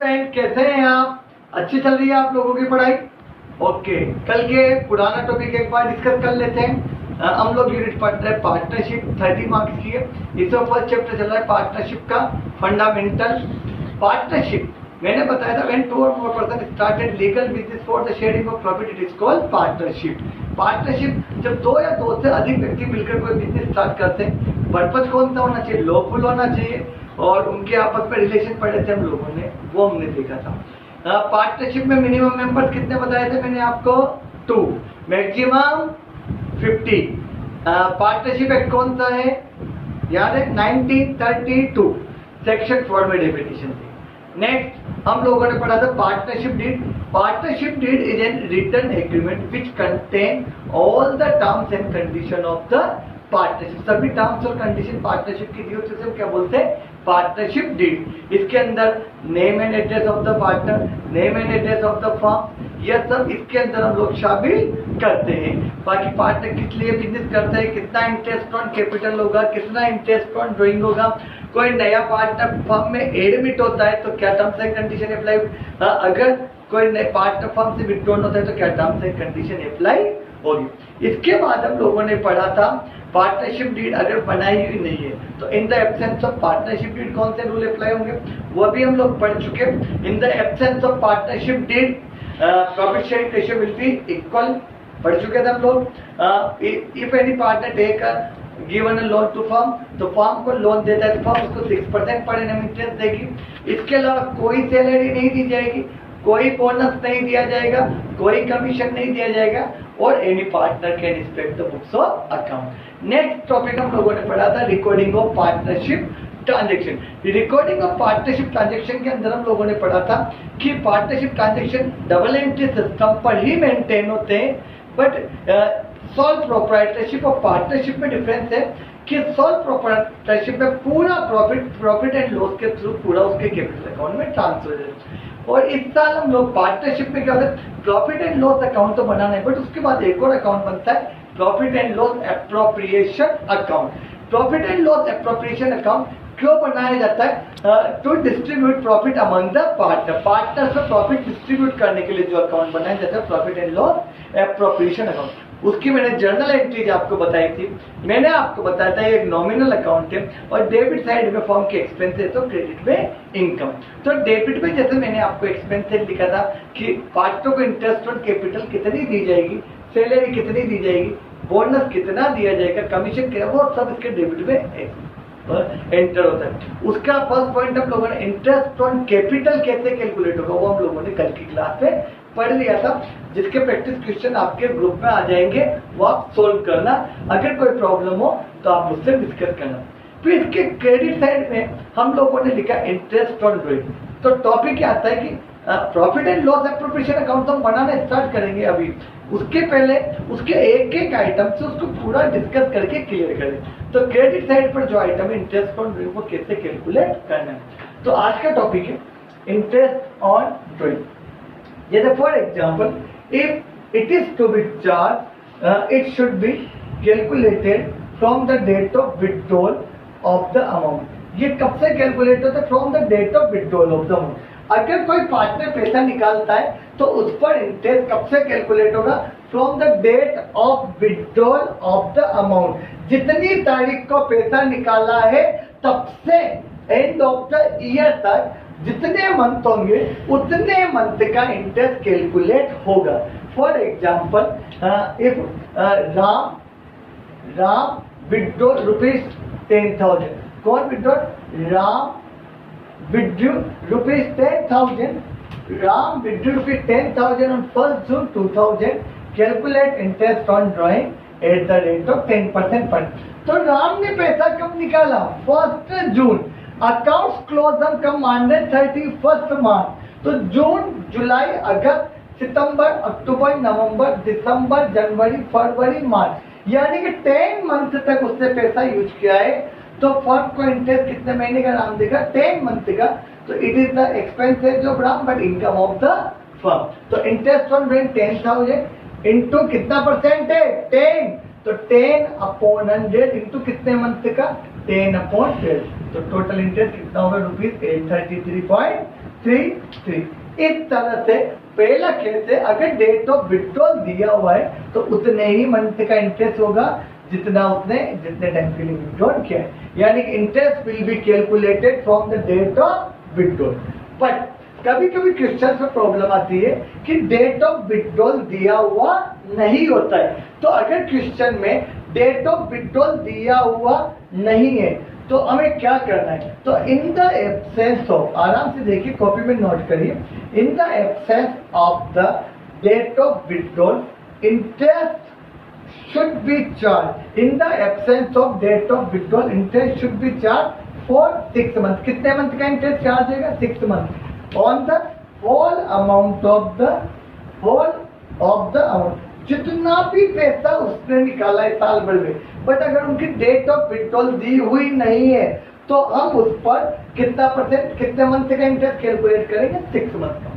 Friend, कैसे हैं आप? अच्छी चल रही है आप लोगों की पढ़ाई? ओके, कल के पुराना टॉपिक एक बार डिस्कस कर लेते हैं। हम लोग यूनिट पढ़ रहे हैं पार्टनरशिप, 30 मार्क्स की है। इसमें फर्स्ट चैप्टर चल रहा है पार्टनरशिप का फंडामेंटल। पार्टनरशिप मैंने बताया था, व्हेन टू और more person started legal business for the sharing of profit, it is called partnership. Partnership जब दो या दो से अधिक व्यक्ति मिलकर कोई बिजनेस स्टार्ट करते हैं, पर्पज कौन सा होना चाहिए? लॉफुल होना चाहिए, और उनके आपस में रिलेशन पढ़े थे हम लोगों ने, वो हमने देखा था। पार्टनरशिप में मिनिमम मेंबर्स कितने बताए थे मैंने आपको? 2, मैक्सिमम 50। पार्टनरशिप एक्ट कौन सा है? याद है? 1932 सेक्शन 4 में डेफिनेशन थी। नेक्स्ट हम लोगों ने पढ़ा था partnership deed. Partnership deed is an written agreement which contain all the terms and condition of the partnership. सभी टर्म्स और कंडीशन पार्टनरशिप की दी होती है, क्या बोलते हैं? Partnership deed. इसके अंदर name and address of the partner, name and address of the firm, यह सब इसके अंदर हम लोग शामिल करते हैं। बाकी पार्टनर किस लिए बिजनेस करते हैं, कितना इंटरेस्ट ऑन कैपिटल होगा, कितना इंटरेस्ट ऑन ड्राइंग होगा, कोई नया पार्टनर फर्म में एडमिट होता है तो क्या टर्म्स एंड कंडीशन अप्लाई, अगर कोई नए पार्टनर फर्म से विथड्रॉन होता है तो क्या टर्म्स एंड कंडीशन अप्लाई होगी। इसके बाद हम लोगों ने पढ़ा था पार्टनरशिप डीड अगर बनाई हुई नहीं है तो in the absence of partnership deed कौन से रूल अप्लाई होंगे, वो भी हम लोग पढ़ चुके। In the absence of partnership deed profit sharing ratio will be equal, पढ़ चुके थे हम लोग। If any partner take given loan to firm, तो फर्म को लोन देता है तो फर्म उसको 6% पर एनम इंटरेस्ट देगी। इसके अलावा कोई सैलरी नहीं दी जाएगी, कोई बोनस नहीं दिया जाएगा, कोई कमीशन नहीं दिया जाएगा, और any partner can inspect the books of account. Next topic हम लोगों ने पढ़ा था recording of partnership transaction. Recording of partnership transaction के अंदर हम लोगों ने पढ़ा था कि partnership transaction double entry system पर ही मेंटेन होते हैं, बट सोल प्रोप्राइटरशिप और पार्टनरशिप में डिफरेंस है कि सोल प्रोप्राइटरशिप में पूरा प्रॉफिट एंड लॉस के थ्रू पूरा उसके कैपिटल अकाउंट में ट्रांसफर हो जाता है। और इस साल हम लोग पार्टनरशिप में क्या होता है, प्रॉफिट एंड लॉस अकाउंट तो बनाना है, बट उसके बाद एक और अकाउंट बनता है profit and loss appropriation account. Profit and loss appropriation account क्यों बनाया जाता है? To distribute profit among the partner. Partners में प्रॉफिट डिस्ट्रीब्यूट करने के लिए जो अकाउंट बनाया जाता है profit and loss appropriation account. उसकी मैंने जर्नल एंट्रीज आपको बताई थी। मैंने आपको बताया था ये एक नॉमिनल अकाउंट है, और डेबिट साइड में फर्म के एक्सपेंस है तो क्रेडिट में इनकम। तो डेबिट में जैसे मैंने आपको एक्सपेंसेस लिखा था कि पार्टनर को इंटरेस्ट ऑन कैपिटल कितनी दी जाएगी, सैलरी कितनी दी जाएगी, बोनस कितना दिया जाएगा, कमीशन क्या, वो सब इसके डेबिट में एंटर होता है। उसका फर्स्ट पॉइंट हम लोगों ने इंटरेस्ट ऑन कैपिटल कैसे कैलकुलेट होगा वो हम लोगों ने कल की क्लास में पढ़ लिया था, जिसके प्रैक्टिस क्वेश्चन आपके ग्रुप में आ जाएंगे, वो आप सोल्व करना। अगर कोई प्रॉब्लम हो तो आप मुझसे डिस्कस करना। फिर इसके क्रेडिट साइड में हम लोगों ने लिखा इंटरेस्ट ऑन ड्राइंग। तो टॉपिक क्या आता है कि profit and loss appropriation account हम बनाना स्टार्ट करेंगे अभी, उसके पहले उसके एक एक आइटम से उसको पूरा डिस्कस करके क्लियर करें। तो क्रेडिट साइड पर जो आइटम है इंटरेस्ट ऑन ड्राइंग, वो कैसे कैलकुलेट करना है। तो आज का टॉपिक है इंटरेस्ट ऑन ड्राइंग। जैसे for example, if it is to be charge, it should be calculated from the date of withdrawal of the amount. ये कब से कैलकुलेट होता है? From the date of withdrawal of the amount. अगर कोई partner पैसा निकालता है तो उस पर इंटरेस्ट कब से कैलकुलेट होगा? From the date of withdrawal of the amount. जितनी तारीख को पैसा निकाला है तब से एंड ऑफ द ईयर तक जितने मंथ होंगे उतने मंथ का इंटरेस्ट कैलकुलेट होगा। For example, if Ram withdraw ₹10,000। कौन withdraw? Ram withdrew ₹10,000. Ram withdrew ₹10,000 on 1st June 2000. Calculate interest on drawing at the rate of 10% per। तो राम ने पैसा कब निकाला? 1st June. Accounts close on कब मानने? 31st मार्च। तो जून, जुलाई, अगस्त, सितंबर, अक्टूबर, नवंबर, दिसंबर, जनवरी, फरवरी, मार्च, यानी कि 10 मंथ तक उसने पैसा यूज किया है। तो फर्म को इंटरेस्ट कितने महीने का राम देगा? 10 मंथ का। तो it is the expenses of Ram but income of the firm. तो इंटरेस्ट ऑन ड्राइंग 10,000 इंटू कितना परसेंट है? 10। तो 10/100 इंटू कितने मंथ का? 10/12। तो टोटल इंटरेस्ट कितना होगा? ₹833.50। 3 इस तरह से पहला केस है, अगर डेट ऑफ विड्रॉल दिया हुआ है तो उतने ही मंथ का इंटरेस्ट होगा जितने टाइम के लिए विड्रॉल किया है, यानी interest will be calculated from the date of withdrawal. But कभी कभी क्वेश्चन में प्रॉब्लम आती है कि डेट ऑफ विड्रॉल दिया हुआ नहीं होता है। तो अगर क्वेश्चन में डेट ऑफ विड्रॉल दिया हुआ नहीं है तो हमें क्या करना है, तो इन द एब्सेंस ऑफ, आराम से देखिए कॉपी में नोट करिए, in the absence of the date of withdrawal interest should be charged, in the absence of date of withdrawal interest should be charged for 6 months। कितने month का interest charge होगा? 6 month on the whole amount of the amount, जितना भी पैसा उसने निकाला है साल भर में। बट अगर उनकी डेट ऑफ विड्रॉल दी हुई नहीं है तो हम उस पर कितना परसेंट, कितने मंथ का इंटरेस्ट कैलकुलेट करेंगे? 6 मंथ का।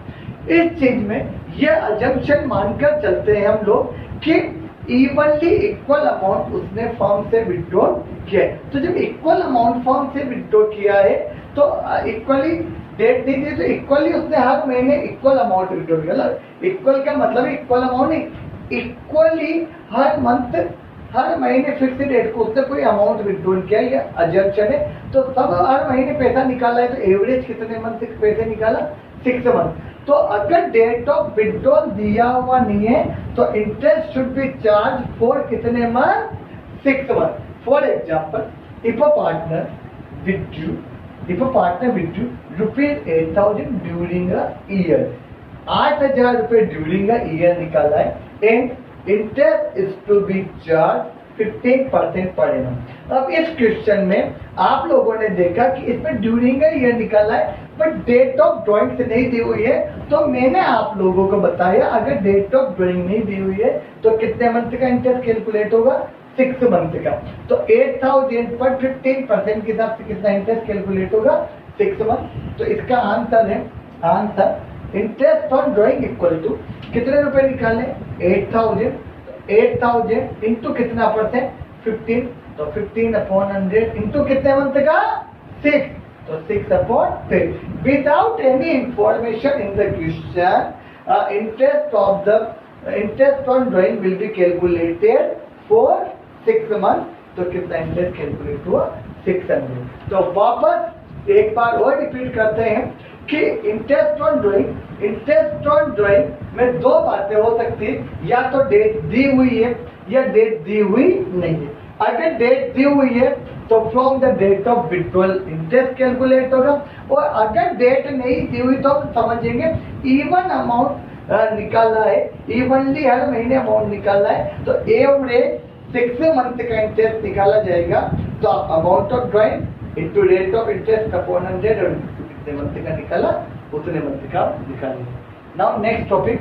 इस चीज में यह अजम्पशन मानकर चलते हैं हम लोग कि इवनली इक्वल अमाउंट उसने फर्म से विड्रॉ किया है। तो जब इक्वल अमाउंट फर्म से विड्रॉ किया है तो इक्वली डेट दी थी, तो इक्वली उसने हर महीने इक्वल अमाउंट विड्रॉ किया। इक्वल का मतलब इक्वल अमाउंट नहीं, इक्वली हर मंथ, हर महीने फिक्स डेट को उसने कोई अमाउंट विड्रॉ किया, या अजम्पशन है। तो सब हर महीने पैसा निकाला है, तो एवरेज कितने मंथ के पैसे निकाला? 6 मंथ। तो अगर डेट ऑफ विड्रॉल दिया हुआ नहीं है तो interest should be charge for कितने month? 6 month. For example, if a partner withdrew ₹8,000 during a year, 8,000 रुपए ड्यूरिंग अ ईयर निकाला है, and interest is to be charge 15% per annum. अब इस क्वेश्चन में आप लोगों ने देखा कि इसमें ड्यूरिंग ईयर निकाला है, बट डेट ऑफ ड्राइंग से नहीं दी हुई है। तो मैंने आप लोगों को बताया अगर डेट ऑफ ड्राइंग नहीं दी हुई है तो कितने मंथ का इंटरेस्ट कैलकुलेट होगा? 6 मंथ का। तो 8,000 पर 15% के हिसाब से कितना इंटरेस्ट कैलकुलेट होगा? 6 मंथ। तो इसका आंसर है, answer interest on drawing equal to कितने रुपए निकाले? 8,000। 8,000 इंटू कितना परसेंट? 15। तो 15/100 इंटू कितने मंथ का? 6। तो 6/3। Without any information in the question, interest on drawing will be calculated for 6 month. तो कितना इंटरेस्ट कैलकुलेट हुआ? 600। तो वापस एक बार और रिपीट करते हैं कि इंटरेस्ट ऑन ड्राइंग में दो बातें हो सकती है, या तो डेट दी हुई है या डेट दी हुई नहीं है। अगर डेट दी हुई है तो from the date of withdrawal interest calculate होगा, और अगर डेट नहीं दी हुई तो हम समझेंगे इवन अमाउंट निकालना है, इवनली हर महीने अमाउंट निकालना है, तो एवरेज 6 मंथ का इंटरेस्ट निकाला जाएगा। तो amount of drawing into rate of interest upon 100, और कितने मंथ का निकाला उतने मंथ का निकालेंगे। Now next topic.